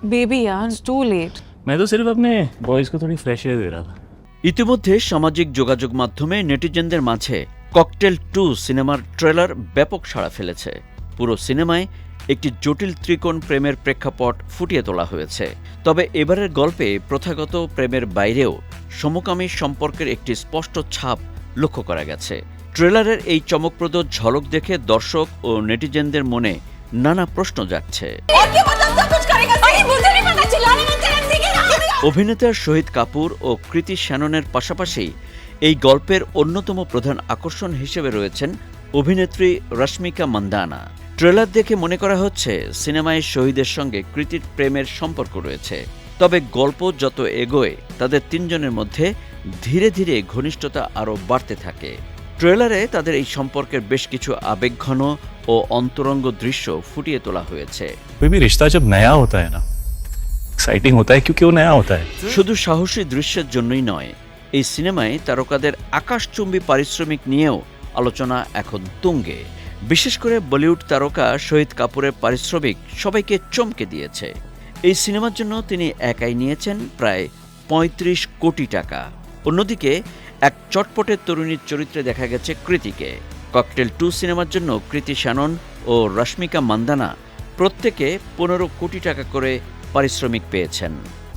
Baby यार it's to late. मैं तो सिर्फ अपने बॉयज को थोड़ी फ्रेश एयर दे रहा था। ইতিমধ্যে সামাজিক যোগাযোগ মাধ্যমে নেটিজেনদের মাঝে ককটেল 2 সিনেমার ট্রেলার ব্যাপক সাড়া ফেলেছে। পুরো সিনেমায় একটি জটিল ত্রিকোণ প্রেমের প্রেক্ষাপট ফুটিয়ে তোলা হয়েছে। তবে এবারের গল্পে প্রথাগত প্রেমের বাইরেও সমকামী সম্পর্কের একটি স্পষ্ট ছাপ লক্ষ্য করা গেছে। ট্রেলারের এই চমকপ্রদ ঝলক দেখে দর্শক ও নেটিজেনদের মনে নানা প্রশ্ন জাগছে। অভিনেতা শহীদ কাপুর ও কৃতি শ্যাননের পাশাপাশি এই গল্পের অন্যতম প্রধান আকর্ষণ হিসেবে রয়েছেন অভিনেত্রী রশ্মিকা মান্দানা। ট্রেলার দেখে মনে করা হচ্ছে সিনেমায় শহীদের সঙ্গে কৃতির প্রেমের সম্পর্ক রয়েছে। তবে গল্প যত এগোয় তাদের তিনজনের মধ্যে ধীরে ধীরে ঘনিষ্ঠতা আরও বাড়তে থাকে। ট্রেলারে তাদের এই সম্পর্কের বেশ কিছু আবেগঘন ও অন্তরঙ্গ দৃশ্য ফুটিয়ে তোলা হয়েছে। कोई भी रिश्ता जब नया होता है ना, एक्साइटिंग होता है क्योंकि वो नया होता है। শুধু সাহসী দৃশ্যের জন্যই নয়, এই সিনেমায় তারকাদের আকাশচুম্বী পারিশ্রমিক নিয়েও আলোচনা এখন তুঙ্গে। বিশেষ করে বলিউড তারকা শহীদ কাপুরের পারিশ্রমিক সবাইকে চমকে দিয়েছে। এই সিনেমার জন্য তিনি একাই নিয়েছেন প্রায় ৩৫ কোটি টাকা। অন্যদিকে এক চটপটে তরুণীর চরিত্রে দেখা গেছে কৃতিকে। ককটেল 2 সিনেমার জন্য কৃতি শ্যানন ও রশ্মিকা মান্দানা প্রত্যেকে ১৫ কোটি টাকা করে পারিশ্রমিক পেয়েছেন।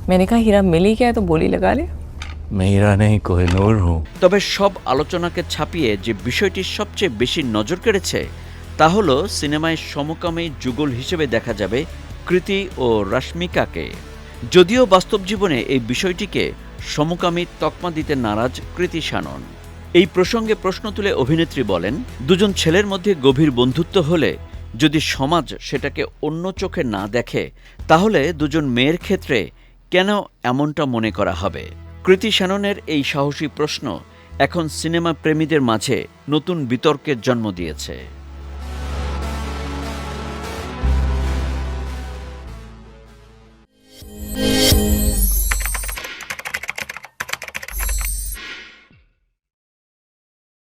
मैंने कहा हीरा मिल ही गया तो बोली लगा ले। मैं हीरा नहीं कोहिनूर हूँ। তবে সব আলোচনাকে ছাপিয়ে যে বিষয়টি সবচেয়ে বেশি নজর কেড়েছে তা হলো সিনেমায় সমকামী যুগল হিসেবে দেখা যাবে কৃতি ও রশ্মিকাকে। যদিও বাস্তব জীবনে এই বিষয়টিকে সমকামী তকমা দিতে নারাজ কৃতি শ্যানন। এই প্রসঙ্গে প্রশ্ন তুলে অভিনেত্রী বলেন, দুজন ছেলের মধ্যে গভীর বন্ধুত্ব হলে যদি সমাজ সেটাকে অন্য চোখে না দেখে তাহলে দুজন মেয়ের ক্ষেত্রে কেন এমনটা মনে করা হবে। কৃতি শ্যাননের এই সাহসী প্রশ্ন এখন সিনেমা প্রেমীদের মাঝে নতুন বিতর্কের জন্ম দিয়েছে।